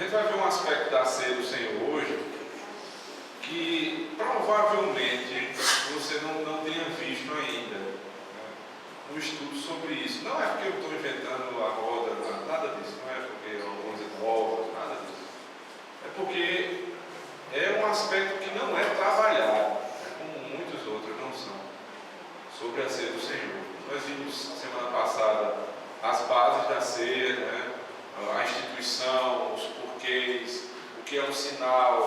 gente vai ver um aspecto da ceia do Senhor hoje que provavelmente você não tenha visto ainda, né? Um estudo sobre isso. Não é porque eu estou inventando a roda, nada disso. Não é porque é uma coisa nova, nada disso. É porque é um aspecto que não é trabalhado, né? Como muitos outros não são, sobre a ceia do Senhor. Nós vimos semana passada as bases da ceia, né? A instituição, os porquês, o que é um sinal,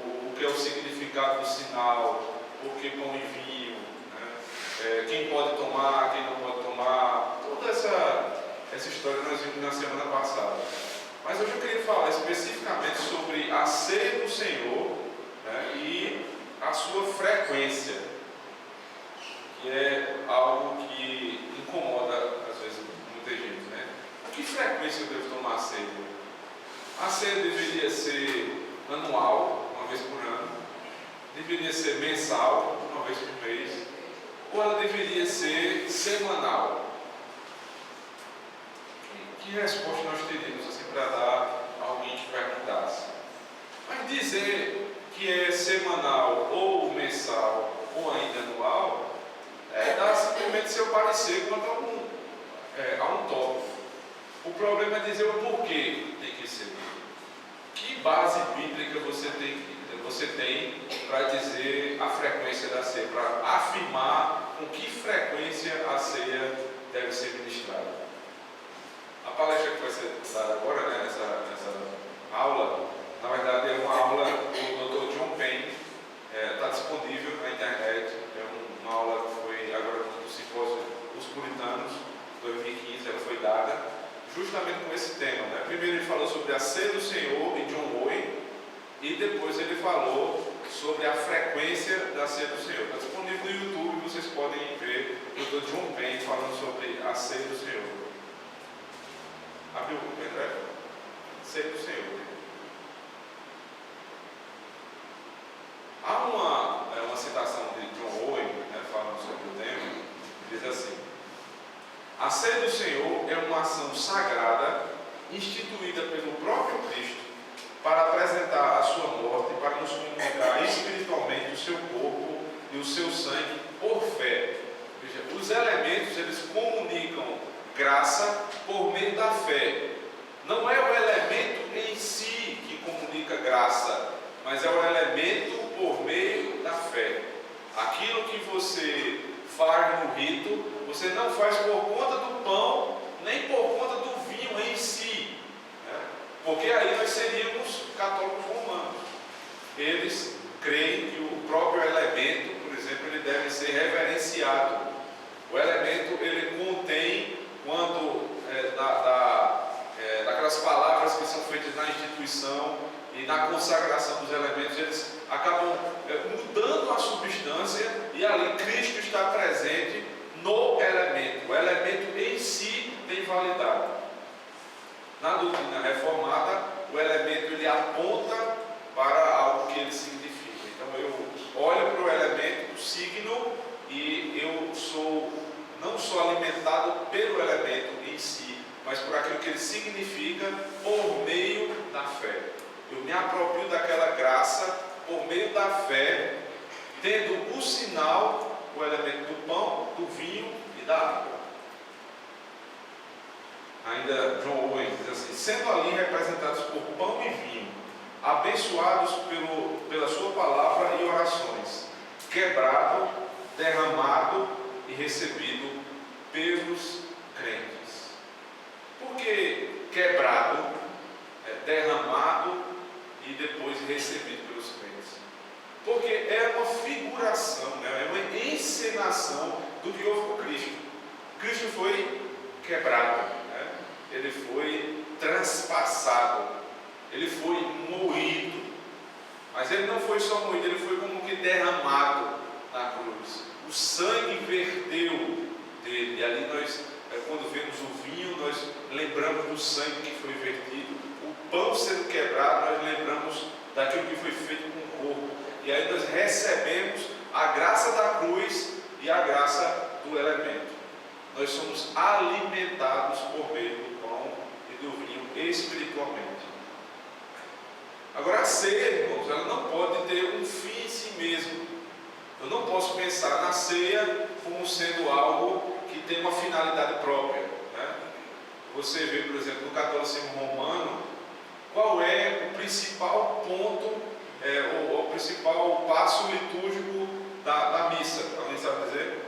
o que é o significado do sinal, por que pão e vinho, né? Quem pode tomar, quem não pode tomar, toda essa história nós vimos na semana passada. Mas hoje eu queria falar especificamente sobre a ceia do Senhor, né? E a sua frequência, que é algo que incomoda às vezes muita gente, né? Que frequência eu devo tomar a ceia? A ceia deveria ser anual, uma vez por ano, deveria ser mensal, uma vez por mês, ou ela deveria ser semanal? Que resposta nós teríamos assim para dar a alguém que perguntasse? Mas dizer que é semanal ou mensal ou ainda anual é dar simplesmente seu parecer quanto a um tópico. O problema é dizer o porquê tem que ser. Que base bíblica você tem para dizer a frequência da ceia, para afirmar com que frequência a ceia deve ser ministrada? A palestra que vai ser dada agora, né, nessa aula, na verdade é uma aula do Dr. John Payne, está disponível na internet, é uma aula que foi agora no simpósio Os Puritanos, 2015, ela foi dada justamente com esse tema, né? Primeiro ele falou sobre a ceia do Senhor em John Owen, e depois ele falou sobre a frequência da ceia do Senhor. Está disponível no YouTube, vocês podem ver o Dr. John Payne falando sobre a ceia do Senhor. Abriu o pendrive? Ceia do Senhor. Há uma citação de John Owen, né, falando sobre o tema, que diz assim: a ceia do Senhor é uma ação sagrada instituída pelo próprio Cristo para apresentar a sua morte e para nos comunicar espiritualmente o seu corpo e o seu sangue por fé. Veja, os elementos eles comunicam graça por meio da fé. Não é o elemento em si que comunica graça, mas é o elemento por meio da fé. Aquilo que você faz no rito, você não faz por conta do pão, nem por conta do vinho em si, né? Porque aí nós seríamos católicos romanos. Eles creem que o próprio elemento, por exemplo, ele deve ser reverenciado. O elemento, ele contém, quando daquelas palavras que são feitas na instituição e na consagração dos elementos, eles acabam mudando a substância, e ali Cristo está presente no elemento. O elemento em si tem validade. Na doutrina reformada, o elemento ele aponta para algo que ele significa. Então eu olho para o elemento, o signo, e eu não sou alimentado pelo elemento em si, mas por aquilo que ele significa por meio da fé. Eu me aproprio daquela graça por meio da fé, tendo o sinal, o elemento do pão, do vinho e da água. Ainda John Owen diz assim: sendo ali representados por pão e vinho, abençoados pela sua palavra e orações, quebrado, derramado e recebido pelos crentes. Por que quebrado, derramado e depois recebido pelos crentes? Porque é uma figuração, né? É uma encenação do que houve com Cristo. Cristo foi quebrado, né? Ele foi transpassado, ele foi moído, mas ele não foi só moído, ele foi como que derramado na cruz. O sangue verteu dele, e ali nós, quando vemos o vinho, nós lembramos do sangue que foi vertido. O pão sendo quebrado, nós lembramos daquilo que foi feito com o corpo. E aí nós recebemos a graça da cruz e a graça do elemento. Nós somos alimentados por meio do pão e do vinho espiritualmente. Agora, a ceia, irmãos, ela não pode ter um fim em si mesmo. Eu não posso pensar na ceia como sendo algo que tem uma finalidade própria, né? Você vê, por exemplo, no catolicismo romano, qual é o principal ponto, o principal passo litúrgico da missa? Alguém sabe dizer?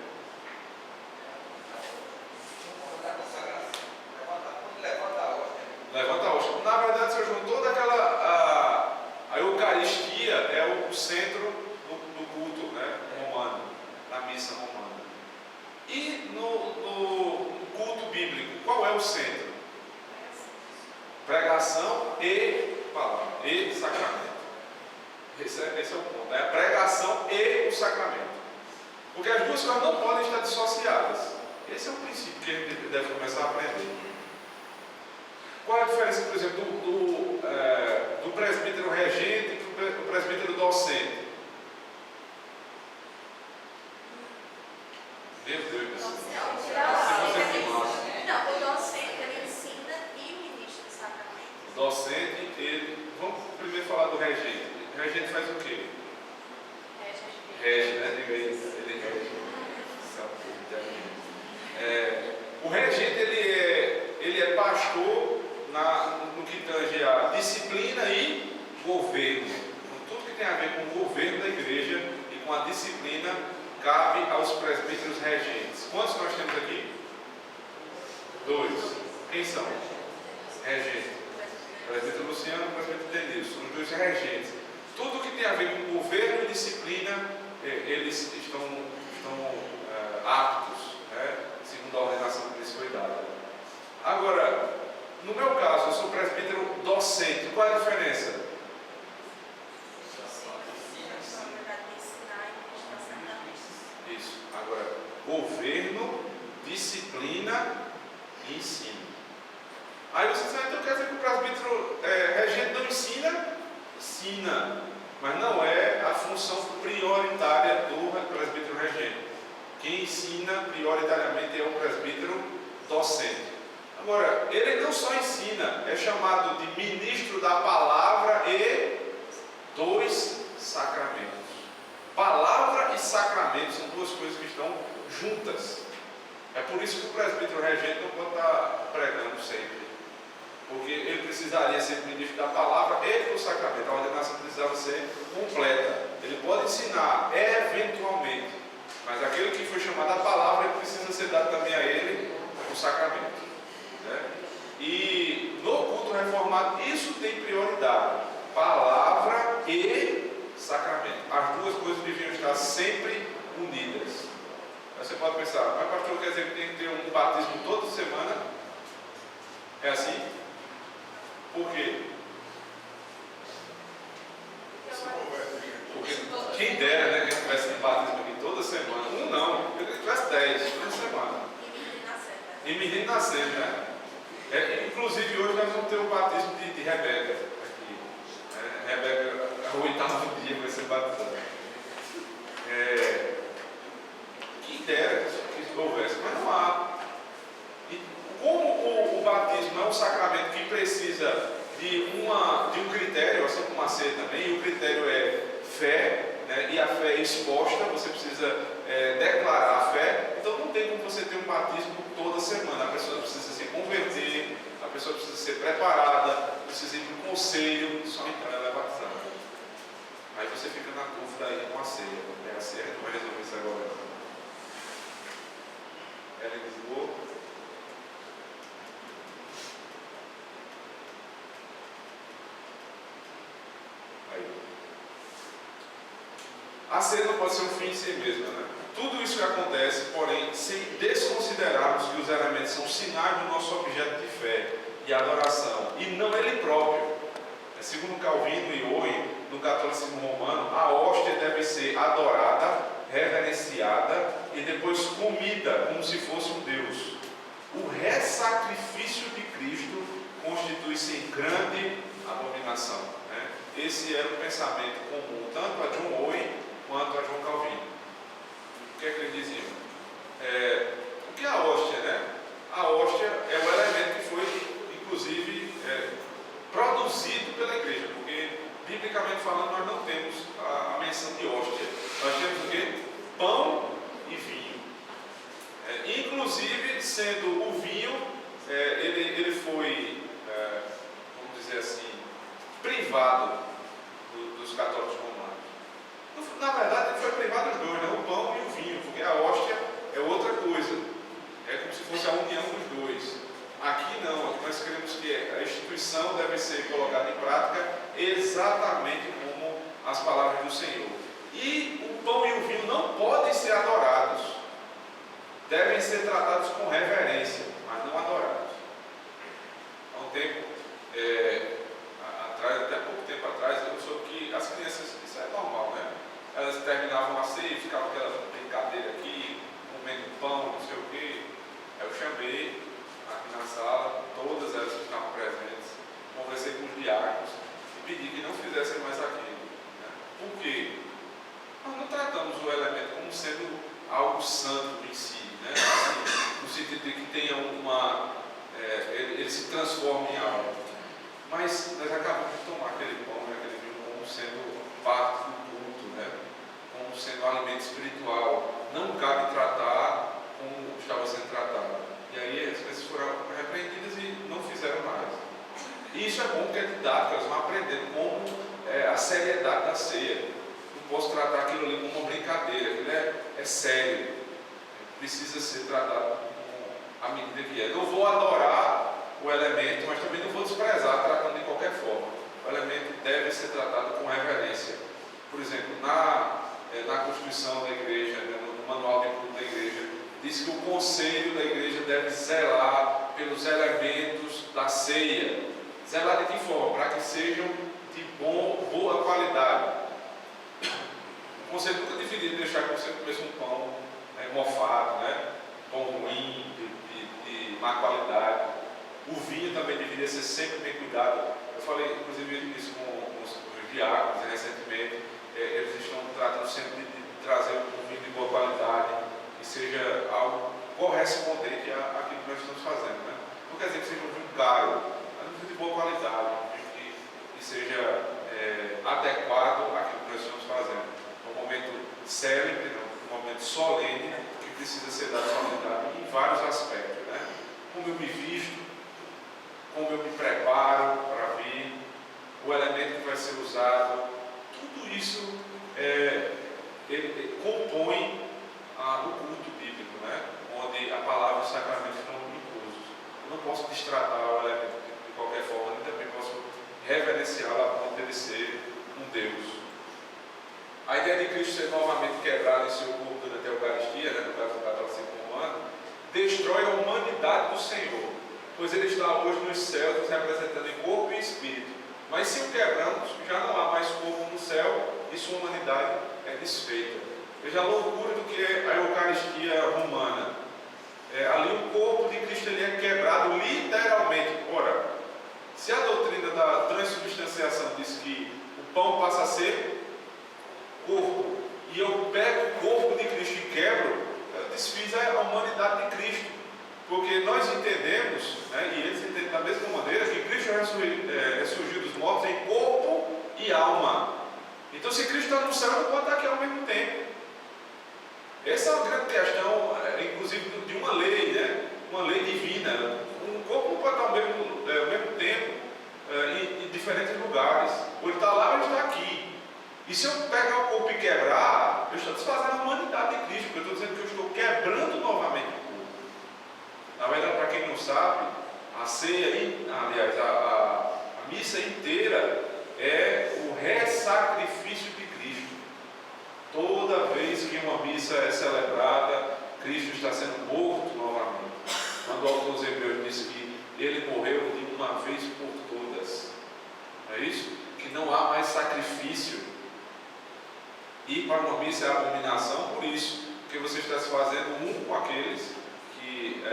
Levanta a hóstia. Na verdade, São João, toda aquela a Eucaristia é o centro do culto, né, romano, na missa romana. E no culto bíblico, qual é o centro? Pregação e palavra, e sacramento. Esse é o ponto, né? A pregação e o sacramento. Porque as duas coisas não podem estar dissociadas. Esse é o princípio que a gente deve começar a aprender. Qual é a diferença, por exemplo, do presbítero regente e do presbítero docente? Meu Deus do céu. Não, o docente ele ensina e ministra o sacramento. O docente, vamos primeiro falar do regente. O regente faz o quê? Rege, né? Diga isso. Ele rege. O regente, ele é pastor no que tange a disciplina e governo. Então, tudo que tem a ver com o governo da igreja e com a disciplina cabe aos presbíteros regentes. Quantos nós temos aqui? 2. Quem são? Regentes. Presbítero Luciano e presbítero Denilson. São os 2 regentes. Tudo que tem a ver com governo e disciplina, eles estão aptos, né, segundo a ordenação que lhes foi dada. Agora, no meu caso, eu sou presbítero docente. Qual é a diferença? Isso. Agora, governo, disciplina e ensino. Aí você diz, então quer dizer que o presbítero regente não ensina? Ensina, mas não é a função prioritária do presbítero regente. Quem ensina prioritariamente é o presbítero docente. Agora, ele não só ensina, é chamado de ministro da palavra e dos sacramentos. Palavra e sacramento são 2 coisas que estão juntas. É por isso que o presbítero regente não pode estar pregando sempre. Porque ele precisaria ser ministro da palavra e do sacramento. A ordenação precisava ser completa. Ele pode ensinar eventualmente, mas aquele que foi chamado a palavra, ele precisa ser dado também a ele o sacramento, né? E no culto reformado isso tem prioridade: palavra e sacramento. As 2 coisas deviam estar sempre unidas. Aí você pode pensar, mas pastor, quer dizer que tem que ter um batismo toda semana? É assim? Por quê? Porque quem dera, né, que tivesse um batismo aqui toda semana. Um não, eu queria que tivesse 10 toda semana. E menino nascendo, né? Inclusive hoje nós vamos ter o batismo de Rebeca aqui. Rebeca, o 8º dia vai ser batizada. Quem dera que houvesse, mas não há. E como o batismo é um sacramento que precisa de um critério, assim como a ceia também, e o critério é fé, né, e a fé é exposta, você precisa declarar a fé, então não tem como você ter um batismo toda semana. A pessoa precisa se converter, a pessoa precisa ser preparada, precisa ir para o conselho, só então ela é batizada. Aí você fica na dúvida aí com a ceia. A ceia não vai resolver isso agora. Ela desligou. Aí. A ceia não pode ser um fim em si mesma, né? Tudo isso que acontece, porém, sem desconsiderarmos que os elementos são sinais do nosso objeto de fé e adoração, e não ele próprio. Segundo Calvino e Owen, no catolicismo romano, a hóstia deve ser adorada, reverenciada e depois comida, como se fosse um Deus. O ressacrifício de Cristo constitui-se em grande abominação, né? Esse era o pensamento comum, tanto a John Owen quanto a João Calvino. O que é que eles diziam? O que é a hóstia, né? A hóstia é o elemento que foi, inclusive, produzido pela igreja, porque Inclusive, sendo o vinho, ele foi, vamos dizer assim, privado dos católicos romanos. Na verdade, ele foi privado dos dois, né? O pão e o vinho, porque a hóstia é outra coisa. É como se fosse a união dos dois. Aqui não, aqui nós queremos que a instituição deve ser colocada em prática exatamente como as palavras do Senhor. E o pão e o vinho não podem ser adorados. Devem ser tratados com reverência, mas não adorados. Há um tempo, até pouco tempo atrás, eu soube que as crianças, isso é normal, né? Elas terminavam a ceia e ficavam aquela brincadeira aqui, comendo pão, não sei o quê. Eu chamei aqui na sala, todas elas que estavam presentes, conversei com os diáconos e pedi que não fizessem mais aquilo. Né? Por quê? Nós não tratamos o elemento como sendo algo santo em si, né? Assim, no sentido de que tenha ele se transforma em algo. Mas nós acabamos de tomar aquele pão e aquele vinho como sendo parte do culto, né? Como sendo um alimento espiritual. Não cabe tratar como estava sendo tratado. E aí as pessoas foram repreendidas e não fizeram mais. E isso é bom porque é didático, elas vão aprendendo como a seriedade da ceia. Não posso tratar aquilo ali como uma brincadeira, aquilo é sério. Precisa ser tratado à medida que é. Não vou adorar o elemento, mas também não vou desprezar, tratando de qualquer forma. O elemento deve ser tratado com reverência. Por exemplo, na Constituição da Igreja, no Manual de Culto da Igreja, diz que o conselho da igreja deve zelar pelos elementos da ceia. Zelar de que forma? Para que sejam de boa qualidade. O conselho nunca deveria deixar que você comesse um pão mofado, né? Pão ruim, de má qualidade. O vinho também deveria ser sempre bem cuidado. Eu falei, inclusive, isso com os diáconos recentemente. Eles estão tratando sempre de trazer um vinho de boa qualidade, que seja algo correspondente àquilo que nós estamos fazendo, né? Não quer dizer que seja um vinho caro, mas um vinho de boa qualidade, um vinho que seja adequado àquilo que nós estamos fazendo. Um momento célebre, um momento solene, que precisa ser dado qualidade em vários aspectos, né? Como eu me visto, como eu me preparo para vir, o elemento que vai ser usado, tudo isso ele compõe o culto bíblico, né? Onde a palavra e os sacramentos estão inclusos. Eu não posso destratar o elemento de qualquer forma, nem também posso reverenciá-lo a ponto de ele ser um Deus. A ideia de Cristo ser novamente quebrado em seu corpo durante a Eucaristia, né, no caso do catolicismo romano, destrói a humanidade do Senhor, pois ele está hoje nos céus nos representando em corpo e espírito. Mas se o quebramos, já não há mais corpo no céu e sua humanidade é desfeita. Veja a loucura do que é a Eucaristia romana. Ali o corpo de Cristo ele é quebrado literalmente. Ora, se a doutrina da transubstanciação diz que o pão passa a ser corpo, e eu pego o corpo de Cristo e quebro, eu desfiz a humanidade de Cristo. Porque nós entendemos, né, e eles entendem da mesma maneira, que Cristo ressurgiu dos mortos em corpo e alma. Então, se Cristo está no céu, não pode estar aqui ao mesmo tempo. Essa é uma grande questão, inclusive, de uma lei, né? Uma lei divina. Um corpo não pode estar ao mesmo tempo em diferentes lugares. Ou ele está lá ou ele está aqui. E se eu pegar o corpo e quebrar, eu estou desfazendo a humanidade de Cristo, porque eu estou dizendo que eu estou quebrando novamente o corpo. Na verdade, para quem não sabe, a ceia, aliás, a missa inteira é o ressacrifício de Cristo. Toda vez que uma missa é celebrada, Cristo está sendo morto novamente. Quando o autor dos Hebreus diz que ele morreu de uma vez por todas. Não é isso? Que não há mais sacrifício. E para uma missa é abominação por isso, porque você está se fazendo um com aqueles que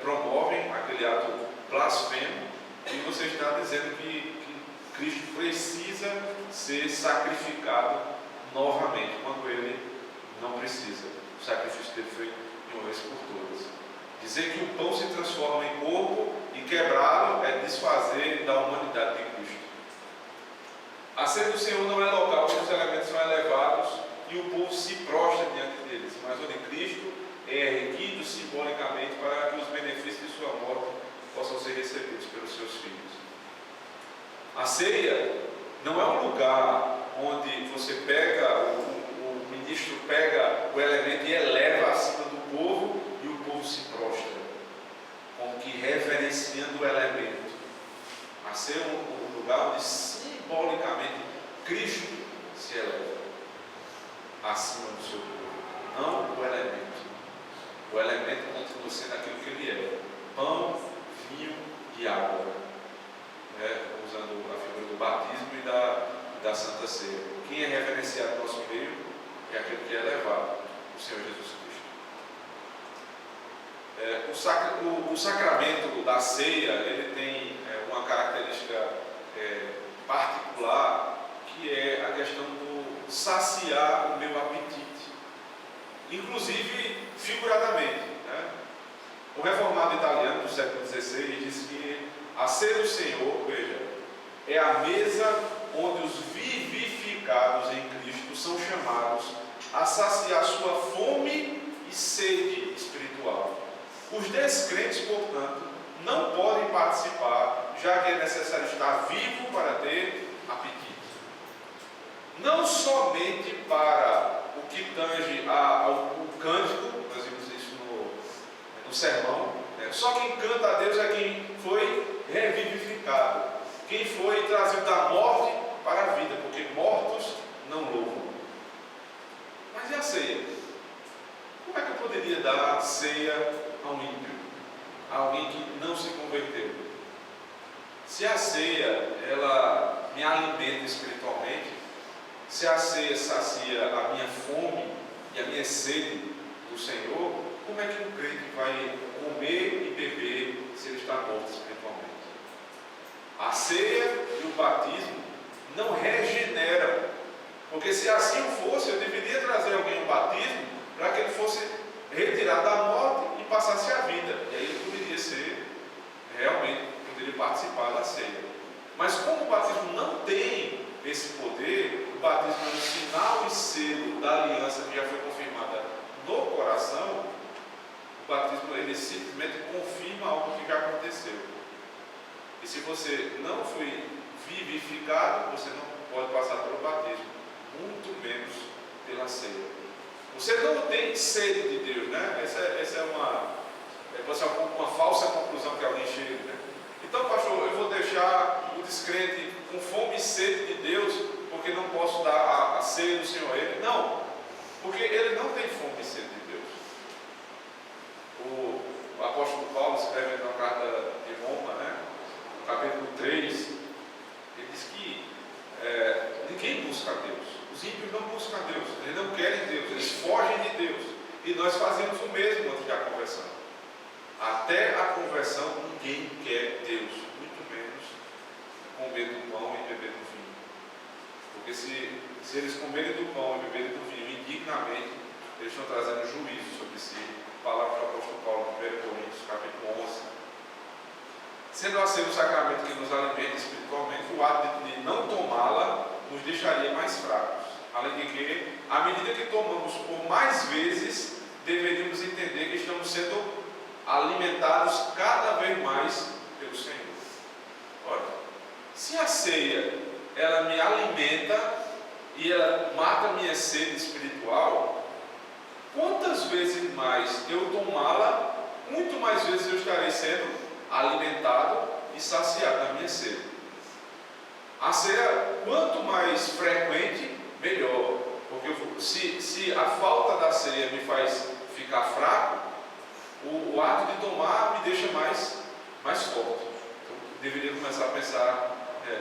promovem aquele ato blasfemo, e você está dizendo que Cristo precisa ser sacrificado novamente, quando ele não precisa. O sacrifício dele foi de uma vez por todas. Dizer que o pão se transforma em corpo e quebrá-lo é desfazer da humanidade de Cristo. A ceia do Senhor não é local, onde os elementos são elevados e o povo se prostra diante deles, mas onde Cristo é erguido, se simbolicamente para que os benefícios de sua morte possam ser recebidos pelos seus filhos. A ceia não é um lugar onde você pega, o ministro pega o elemento e eleva acima do povo e o povo se prostra, como que reverenciando o elemento. A ceia é um lugar onde simbolicamente Cristo se eleva acima do seu povo, não o elemento. O elemento continua sendo aquilo que ele é: pão, vinho e água, usando a figura do batismo e da Santa Ceia. Quem é reverenciado no nosso meio é aquele que é elevado, o Senhor Jesus Cristo. O sacramento da ceia, ele tem uma característica particular, que é a questão do saciar o meu apetite, inclusive figuradamente. O reformado italiano do século XVI diz que a ceia do Senhor, veja, é a mesa onde os vivificados em Cristo são chamados a saciar sua fome e sede espiritual. Os descrentes, portanto, não podem participar, já que é necessário estar vivo para ter apetite. Não somente para o que tange ao cântico, nós vimos isso no sermão, só quem canta a Deus é quem foi revivificado, quem foi trazido da morte para a vida, porque mortos não louvam. Mas e a ceia? Como é que eu poderia dar ceia a um ímpio, a alguém que não se converteu? Se a ceia, ela me alimenta espiritualmente, se a ceia sacia a minha fome e a minha sede do Senhor, como é que um crente vai comer e beber se ele está morto espiritualmente? A ceia e o batismo não regeneram, porque se assim fosse, eu deveria trazer alguém ao batismo para que ele fosse retirado da morte e passasse a vida, e aí ele poderia ser, realmente, poderia participar da ceia. Mas como o batismo não tem esse poder, o batismo é um sinal e selo da aliança que já foi confirmada no coração. O batismo, ele simplesmente confirma algo que já aconteceu. E se você não foi vivificado, você não pode passar pelo batismo, muito menos pela ceia. Você não tem sede de Deus, né? Essa pode ser uma falsa conclusão que alguém chega, né? Então, pastor, eu vou deixar o descrente com fome e sede de Deus, porque não posso dar a ceia do Senhor a ele. Não, porque ele não tem fome e sede de Deus. O apóstolo Paulo escreve na carta de Roma, no capítulo 3, ele diz que ninguém busca a Deus. Os ímpios não buscam a Deus, eles não querem Deus, eles fogem de Deus. E nós fazemos o mesmo antes da conversão. Até a conversão, ninguém quer Deus, muito menos comer do pão e beber do vinho. Porque se eles comerem do pão e beberem do vinho indignamente, eles estão trazendo juízo sobre si. Palavra do apóstolo Paulo em 1 Coríntios, capítulo 11. Sendo assim o sacramento que nos alimenta espiritualmente, o ato de não tomá-la nos deixaria mais fracos. Além de que, à medida que tomamos por mais vezes, deveríamos entender que estamos sendo alimentados cada vez mais pelo Senhor. Olha, se a ceia ela me alimenta e ela mata a minha sede espiritual, quantas vezes mais eu tomá-la, muito mais vezes eu estarei sendo alimentado e saciado na minha sede. A ceia, quanto mais frequente, melhor, porque se a falta da ceia me faz ficar fraco, o ato de tomar me deixa mais forte. Então, eu deveria começar a pensar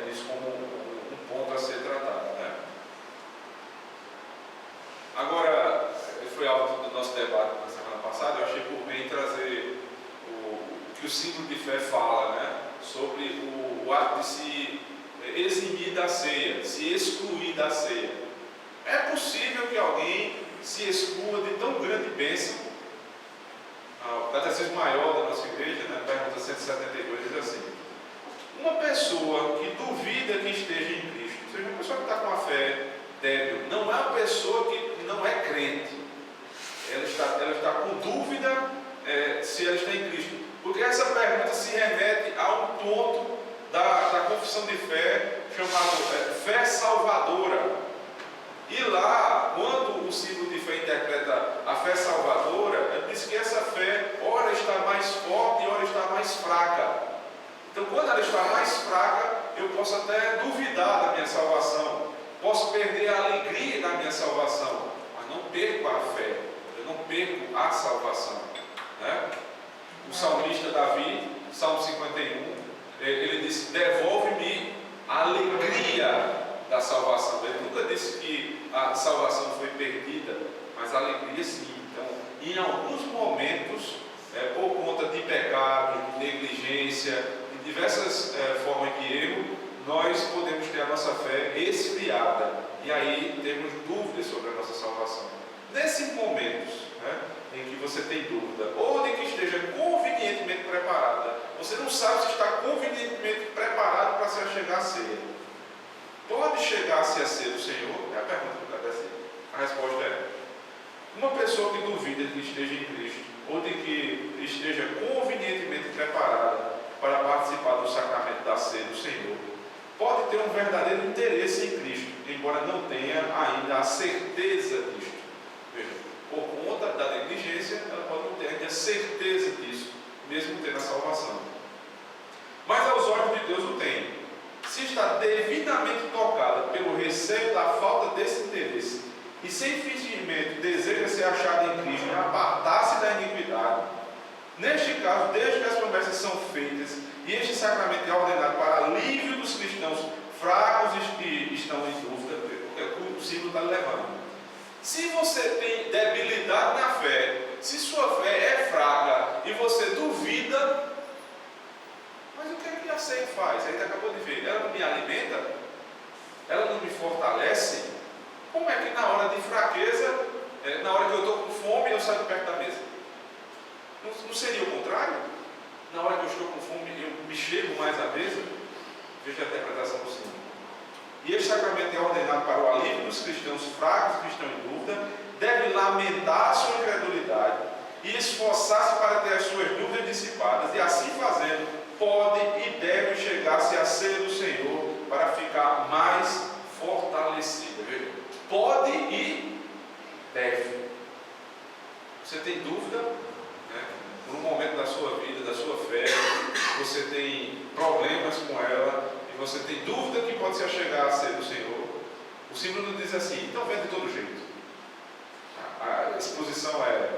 nisso como um ponto a ser tratado, Agora, foi algo do nosso debate na semana passada, eu achei por bem trazer o que o símbolo de fé fala, sobre o ato de se eximir da ceia, se excluir da ceia. É possível que alguém se exclua de tão grande bênção. O Catecismo Maior da nossa igreja, pergunta 172, diz assim: uma pessoa que duvida que esteja em Cristo, ou seja, uma pessoa que está com a fé débil, não é uma pessoa que não é crente. Ela está com dúvida se ela está em Cristo? Porque essa pergunta se remete a um ponto da confissão de fé chamado fé salvadora. E lá, quando o símbolo de fé interpreta a fé salvadora, ele diz que essa fé ora está mais forte e ora está mais fraca. Então, quando ela está mais fraca, eu posso até duvidar da minha salvação, posso perder a alegria da minha salvação, mas não perco a fé, eu não perco a salvação, né? O salmista Davi, Salmo 51, ele disse: devolve-me a alegria da salvação. Ele nunca disse que a salvação foi perdida, mas a alegria sim. Então, em alguns momentos, por conta de pecado, de negligência, de diversas formas de erro, nós podemos ter a nossa fé esfriada e aí temos dúvidas sobre a nossa salvação. Nesses momentos, né, em que você tem dúvida, ou de que esteja convenientemente preparada, você não sabe se está convenientemente preparado para se achegar à ceia. Pode chegar-se a ser o Senhor? É a pergunta que está assim. A resposta é: uma pessoa que duvida de que esteja em Cristo, ou de que esteja convenientemente preparada para participar do sacramento da ceia do Senhor, pode ter um verdadeiro interesse em Cristo, embora não tenha ainda a certeza disto. Veja, por conta da negligência, ela pode não ter ainda a certeza disso, mesmo tendo a salvação. Mas aos olhos de Deus o tem. Se está devidamente tocada pelo receio da falta desse interesse e sem fingimento deseja ser achada em Cristo e apartar-se da iniquidade, neste caso, desde que as promessas são feitas e este sacramento é ordenado para alívio dos cristãos fracos e que estão em dúvida, é o que o símbolo está levando. Se você tem debilidade na fé, se sua fé é fraca e você duvida, mas o que é que a ceia faz? A gente acabou de ver, ela não me alimenta, ela não me fortalece. Como é que na hora de fraqueza, na hora que eu estou com fome, eu saio de perto da mesa? Não seria o contrário? Na hora que eu estou com fome, eu me chego mais à mesa? Veja a interpretação do Senhor. E este sacramento é ordenado para o alívio dos cristãos fracos que estão em dúvida, deve lamentar a sua incredulidade e esforçar-se para ter as suas dúvidas dissipadas, e assim fazendo, pode e deve chegar-se à ceia do Senhor para ficar mais fortalecida. Veja? Pode e deve. Você tem dúvida, né? Por um momento da sua vida, da sua fé, você tem problemas com ela e você tem dúvida que pode se achegar à ceia do Senhor. O símbolo diz assim: então vem de todo jeito. A exposição é: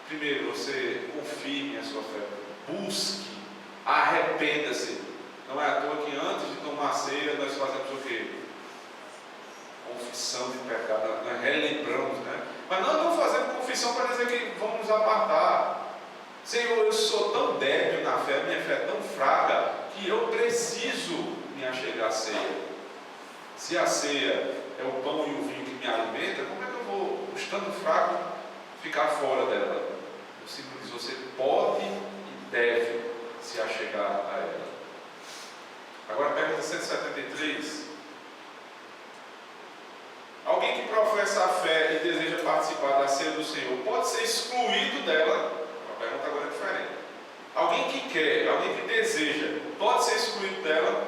primeiro, você confirme a sua fé, busque, arrependa-se. Não é à toa que antes de tomar a ceia nós fazemos o quê? Confissão de pecado, nós relembramos, né? Mas nós não fazemos confissão para dizer que vamos nos apartar. Senhor, eu sou tão débil na fé, minha fé é tão fraca, que eu preciso me achegar à ceia. Se a ceia é o pão e o vinho que me alimenta, como é que eu vou, estando fraco, ficar fora dela? O símbolo diz: você pode e deve se achegar a ela. Agora, pergunta 173. Alguém que professa a fé e deseja participar da ceia do Senhor pode ser excluído dela? A pergunta agora é diferente. Alguém que quer, alguém que deseja, pode ser excluído dela?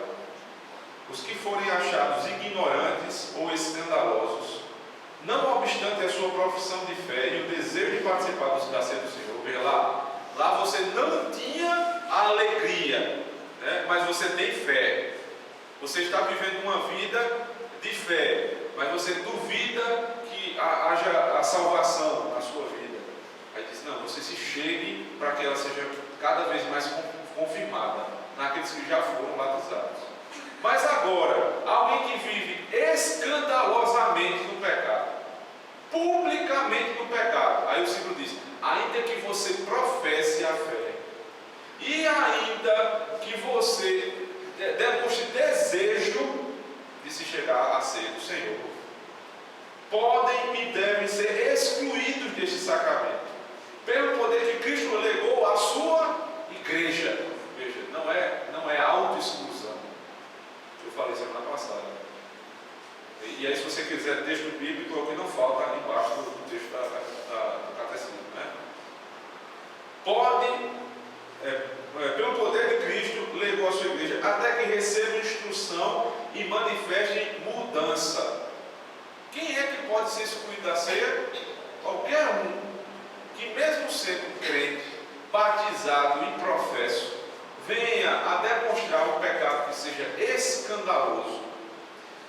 Os que forem achados ignorantes ou escandalosos, não obstante a sua profissão de fé e o desejo de participar da ceia do Senhor. Veja lá você não tinha a alegria, né? Mas você tem fé. Você está vivendo uma vida de fé, mas você duvida que haja a salvação na sua vida. Aí diz: não, você se chegue para que ela seja cada vez mais confirmada naqueles que já foram batizados. Mas agora, alguém que vive escandalosamente no pecado, publicamente no pecado, aí o símbolo diz: ainda que você professe a fé, e ainda que você demonstre desejo de se chegar à ceia do Senhor, podem e devem ser excluídos deste sacramento, pelo poder que Cristo legou à sua igreja. Veja, não é autoexclusão. Eu falei semana passada. E aí, se você quiser texto bíblico, é o que não falta ali embaixo do texto do catecismo, né? pode, pelo poder de Cristo, legou a sua igreja, até que receba instrução e manifeste mudança. Quem é que pode ser excluído da ceia? Qualquer um que, mesmo sendo crente, batizado e professo, venha a demonstrar um pecado que seja escandaloso,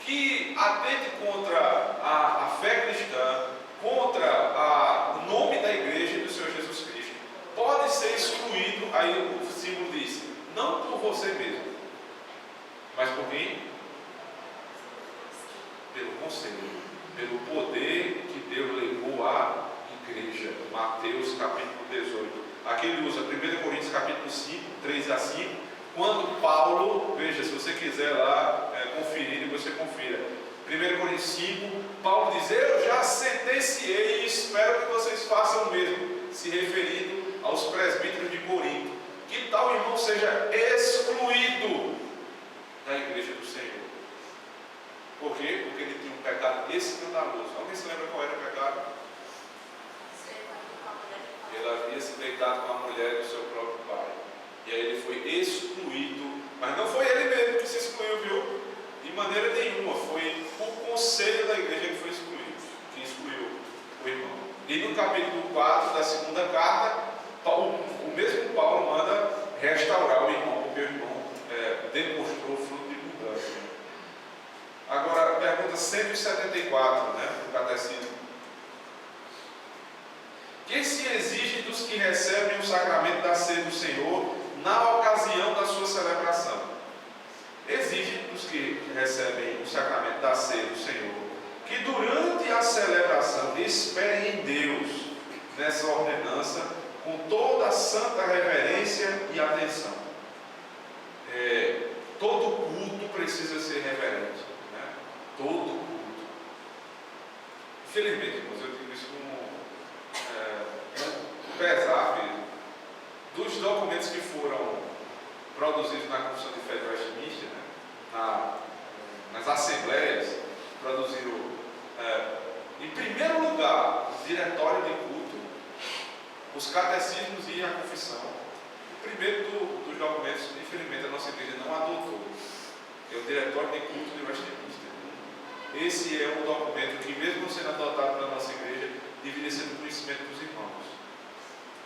que atente contra a fé cristã, contra o nome da igreja e do Senhor Jesus Cristo, pode ser excluído. Aí o símbolo diz, não por você mesmo, mas por quem? Pelo conselho, pelo poder que Deus legou à igreja. Mateus capítulo 18. Aqui ele usa 1 Coríntios capítulo 5, 3 a 5, quando Paulo, veja, se você quiser lá conferir, você confira. 1 Coríntios 5, Paulo diz, eu já sentenciei e espero que vocês façam o mesmo, se referindo aos presbíteros de Corinto, que tal irmão seja excluído da igreja do Senhor. Por quê? Porque ele tinha um pecado escandaloso. Alguém se lembra qual era o pecado? Ele havia se deitado com a mulher do seu próprio pai. E aí ele foi excluído. Mas não foi ele mesmo que se excluiu, viu? De maneira nenhuma. Foi o conselho da igreja que foi excluído, que excluiu o irmão. E no capítulo 4 da segunda carta, o mesmo Paulo manda restaurar o irmão, porque o irmão demonstrou fruto de mudança. Agora, a pergunta 174, do catecismo. Que se exige dos que recebem o sacramento da ceia do Senhor na ocasião da sua celebração? Exige dos que recebem o sacramento da ceia do Senhor que durante a celebração esperem em Deus nessa ordenança com toda a santa reverência e atenção. Todo culto precisa ser reverente, todo culto. Infelizmente, irmãos, eu digo isso como pesar mesmo, dos documentos que foram produzidos na Confissão de Fé de Westminster, nas assembleias, produziram, em primeiro lugar, o diretório de culto, os catecismos e a confissão. O primeiro dos documentos, infelizmente, a nossa igreja não adotou, é o diretório de culto de Westminster. Esse é um documento que, mesmo não sendo adotado pela nossa igreja, deveria ser do conhecimento dos irmãos.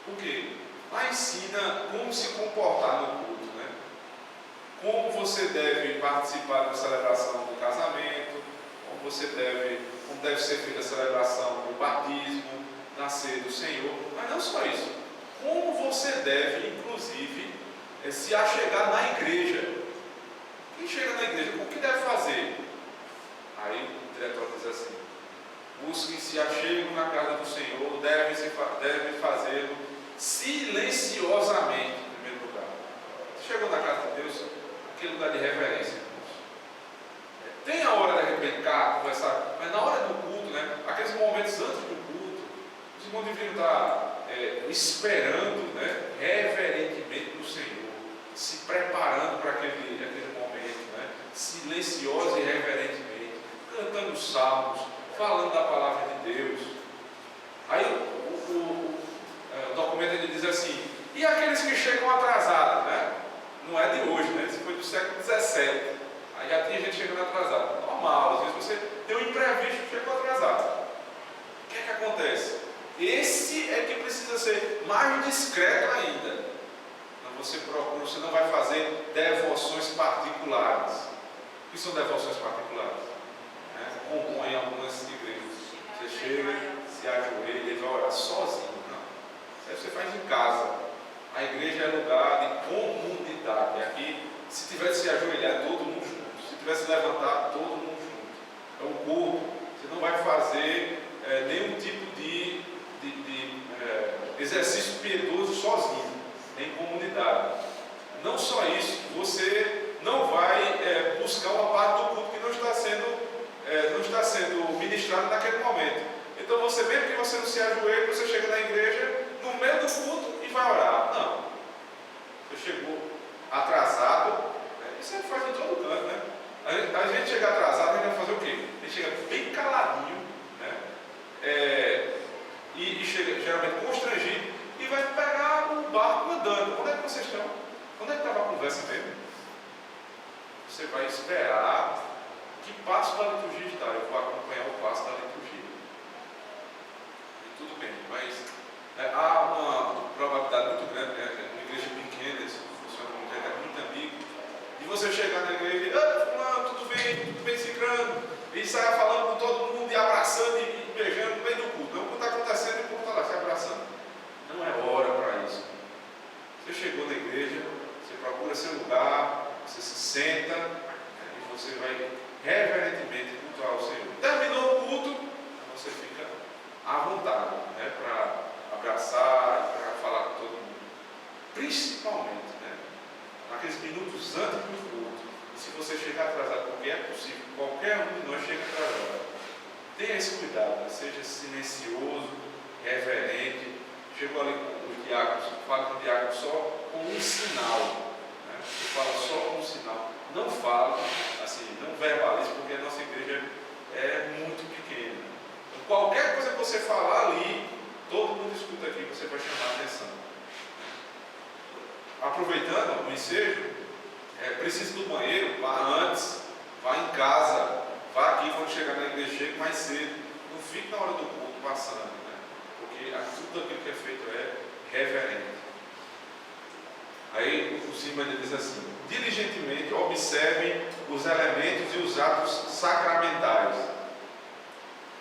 Por quê? Lá ensina como se comportar no culto, como você deve participar da celebração do casamento, como deve ser feita a celebração do batismo, da ceia do Senhor, mas não só isso, como você deve, inclusive, se achegar na igreja. Quem chega na igreja, o que deve fazer? Aí o diretor diz assim, busquem se achegam na casa do Senhor, devem fazê-lo silenciosamente, em primeiro lugar. Chegou na casa de Deus, aquele lugar de reverência, irmãos. Tem a hora de brincar, conversar, mas na hora do culto, aqueles momentos antes do culto, os irmãos deveriam estar esperando, reverentemente do Senhor, se preparando para aquele momento, silencioso e reverentemente, cantando salmos, falando da palavra de Deus. Aí o documento ele diz assim, e aqueles que chegam atrasados, não é de hoje, isso foi do século XVII, aí já tinha gente chegando atrasada, normal, às vezes você tem um imprevisto e chegou atrasado. O que é que acontece? Esse é que precisa ser mais discreto ainda. Você não vai fazer devoções particulares. O que são devoções particulares? Comum em algumas igrejas. Você chega, se ajoelha e vai orar sozinho. Não. Isso você faz em casa. A igreja é lugar de comunidade. Aqui, se tivesse se ajoelhar, todo mundo junto. Se tivesse levantar, todo mundo junto. É um corpo. Você não vai fazer nenhum tipo de exercício piedoso sozinho, em comunidade. Não só isso, você não vai buscar uma parte do culto que não está sendo ministrado naquele momento. Então você, mesmo que você não se ajoelhe, você chega na igreja no meio do culto e vai orar. Não. Você chegou atrasado, isso a gente faz em todo canto, A gente chega atrasado, a gente vai fazer o quê? A gente chega bem caladinho, e chega geralmente constrangido e vai pegar o conversa mesmo. Você vai esperar que passo da liturgia está. Eu vou acompanhar o passo da liturgia. E tudo bem, mas há uma probabilidade muito grande, né? Uma igreja pequena, isso funciona muito, é muito amigo. E você chegar na igreja e fulano, tudo bem, ciclano, e saia falando com todo mundo e abraçando e beijando no meio do culto. Não, o culto está acontecendo e o culto está lá se abraçando. Não é hora para isso. Você chegou na igreja, você procura seu lugar, você se senta, e você vai reverentemente cultuar o Senhor. Terminou o culto, você fica à vontade, né, para abraçar, para falar com todo mundo. Principalmente, né, naqueles minutos antes do culto. E se você chegar atrasado, porque é possível, qualquer um de nós chega atrasado. Tenha esse cuidado, né, seja silencioso, reverente. Chegou ali com os diáconos, fala com o diácono só com um sinal. Né? Você fala só com um sinal. Não fala, assim, não verbalize, porque a nossa igreja é muito pequena. Então, qualquer coisa que você falar ali, todo mundo escuta aqui, você vai chamar a atenção. Aproveitando o ensejo, precisa do banheiro, vá antes, vá em casa, vá aqui quando chegar na igreja, chegue mais cedo. Não fique na hora do culto passando. Porque tudo aquilo que é feito é reverente. Aí o cima ele diz assim: diligentemente observem os elementos e os atos sacramentais.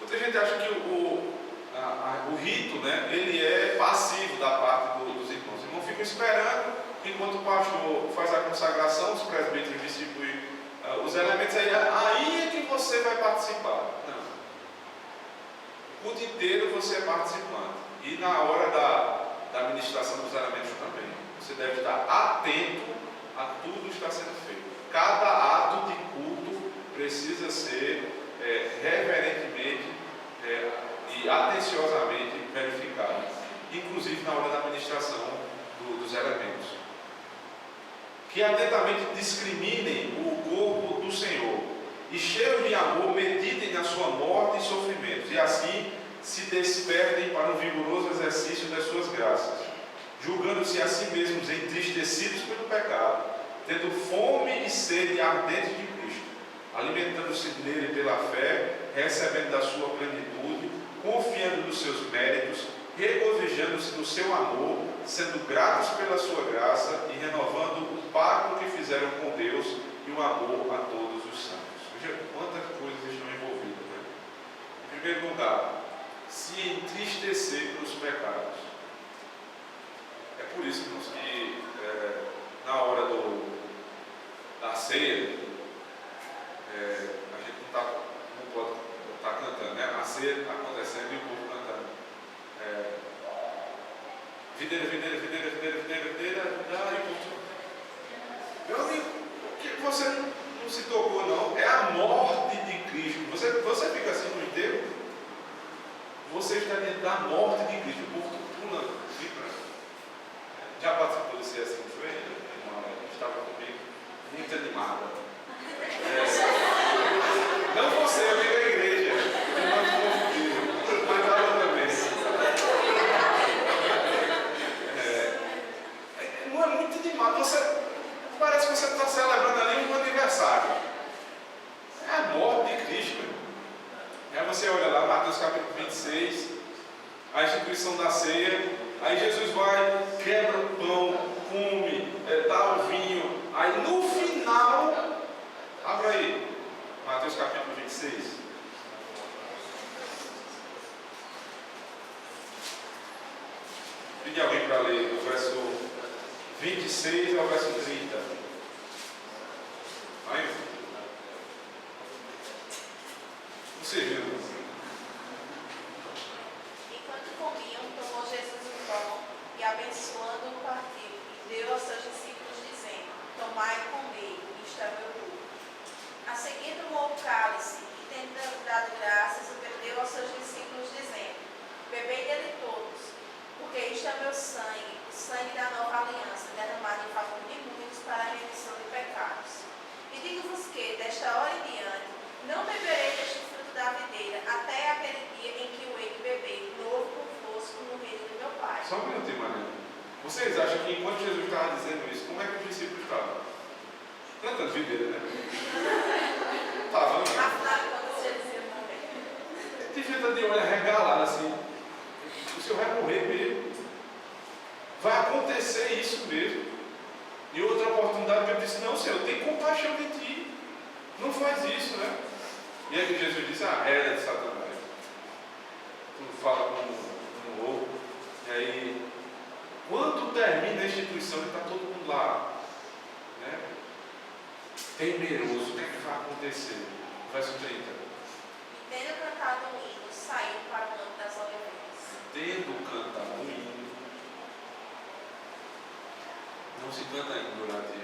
Muita gente acha que o rito, né, ele é passivo da parte dos irmãos. Os irmãos ficam esperando enquanto o pastor faz a consagração, os presbíteros distribuem os elementos, aí é que você vai participar. Não. O culto inteiro você é participante. E na hora da administração dos elementos também. Você deve estar atento a tudo que está sendo feito. Cada ato de culto precisa ser reverentemente e atenciosamente verificado. Inclusive na hora da administração dos elementos. Que atentamente discriminem o corpo do Senhor. E cheios de amor, meditem na sua morte e sofrimentos, e assim se despertem para um vigoroso exercício das suas graças, julgando-se a si mesmos entristecidos pelo pecado, tendo fome e sede ardente de Cristo, alimentando-se nele pela fé, recebendo da sua plenitude, confiando nos seus méritos, regozijando-se no seu amor, sendo gratos pela sua graça e renovando o pacto que fizeram com Deus e o amor a todos os santos. Veja quantas coisas estão envolvidas, né? Em primeiro lugar, se entristecer pelos pecados. É por isso, irmãos, que na hora da ceia, a gente não pode estar cantando, né? A ceia acontecendo e o povo cantando. Videira, videira, videira, videira, videira, videira, e o povo. Meu amigo, que você não se tocou, não? É a morte de Cristo. Você fica assim no enterro? Você está diante da morte de Cristo. O povo pula, fica. Já participou desse assim, não foi? Estava comigo, muito animada. Não você, eu vim da igreja. Mas estava também. Não é muito animado. Parece que você está celebrando ali um aniversário. É a morte de Cristo. Aí você olha lá, Mateus capítulo 26, a instituição da ceia. Aí Jesus vai, quebra o pão, come, dá o vinho. Aí no final, abra aí, Mateus capítulo 26. Pedi alguém para ler do verso 26 ao verso 30. Aí, você viu? Enquanto comiam, tomou Jesus o pão e, abençoando-o, partiu e deu aos seus discípulos, dizendo: tomai e comei, isto é meu corpo. A seguir tomou o cálice e, tendo dado graças, o deu aos seus discípulos, dizendo: bebei dele todos, porque isto é meu sangue, o sangue da nova aliança, derramado em favor de muitos vocês acham que enquanto Jesus estava dizendo isso, como é que os discípulos estavam? Cantando videira, né? Estavam, né? Afinal de contas, você dizia também. Devia estar de olho arregalado assim. O Senhor vai morrer mesmo. Vai acontecer isso mesmo. E outra oportunidade, Pedro disse: não, Senhor, tem compaixão de ti. Não faz isso, né? E aí que Jesus disse: era de Satanás. Tu fala como um louco. E aí, quando termina a instituição, está todo mundo lá, né? Temeroso. O que é que vai acontecer? Verso 30. E tendo cantado um hino, saiu para o Monte das Oliveiras. Tendo cantado um hino. Não se canta ainda durante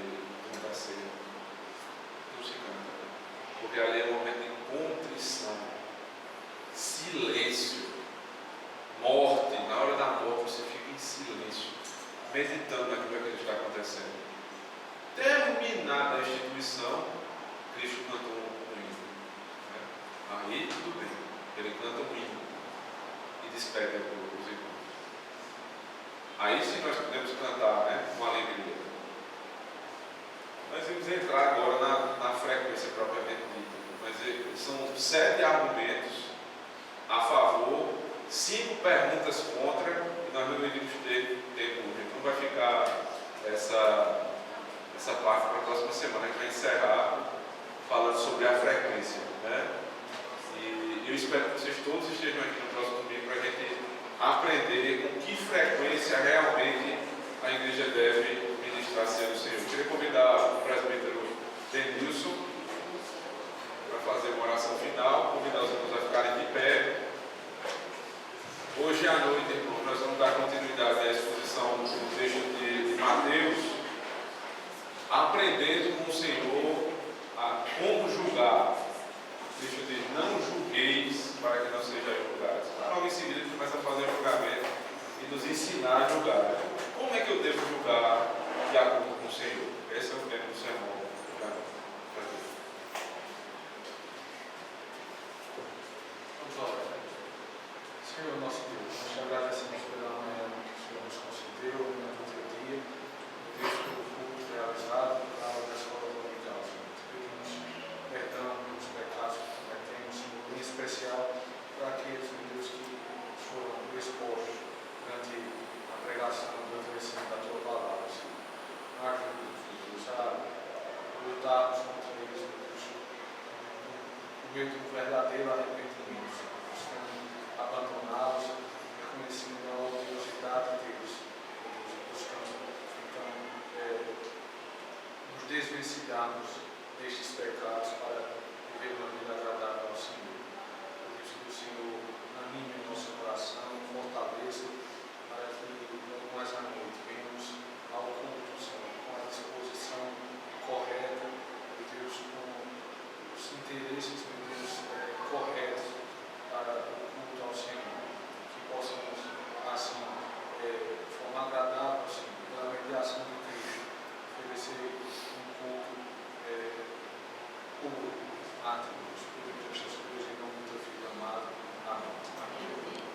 a ceia. Não se canta. Porque ali é um momento de contrição, silêncio, morte. Na hora da morte você fica em silêncio, meditando naquilo que está acontecendo. Terminada a instituição, Cristo cantou um hino. Né? Aí tudo bem. Ele canta um hino e despede os irmãos. Aí sim nós podemos cantar, né, com alegria. Nós vamos entrar agora na frequência propriamente dita. Mas são 7 argumentos a favor, 5 perguntas contra, e nós não iríamos ter tempo hoje. Então vai ficar essa parte para a próxima semana, que vai encerrar falando sobre a frequência. Né? E eu espero que vocês todos estejam aqui no próximo domingo para a gente aprender com que frequência realmente a igreja deve ministrar ser o Senhor. Eu queria convidar o presbítero Denilson para fazer uma oração final, convidar os irmãos a ficarem de pé. Hoje à noite, irmãos, nós vamos dar continuidade à exposição do texto de Mateus, aprendendo com o Senhor a como julgar. O texto diz: não julgueis para que não sejais julgados. Logo em seguida ele começa a fazer o julgamento e nos ensinar a julgar. Como é que eu devo julgar de acordo com o Senhor? Esse é o tema do sermão. Vamos orar. Senhor nosso Deus, nós te agradecemos pela manhã que o Senhor nos concedeu, no teu dia, Deus, pelo culto realizado, pela aula da escola dominical, Senhor. Te pedimos perdão pelos pecados que cometemos, Senhor, em especial para aqueles, meu Deus, que foram expostos durante a pregação, durante o ensino da tua palavra, Senhor. Ajuda-nos, Deus, a lutarmos contra eles, meu Deus, no meio do verdadeiro arrependimento, Senhor. Abandoná-los, reconhecendo a odiosidade deles, buscando então nos desvencilharmos destes pecados para viver uma vida agradável ao Senhor. Deus, que o Senhor anime o nosso coração, fortaleça, para que logo mais à noite venhamos ao culto, Senhor, com a disposição correta, meu Deus, com os interesses, meu Deus, corretos para o culto ao Senhor, que possamos, assim, de forma agradável, Senhor, pela mediação de Cristo, oferecer um culto puro a Deus.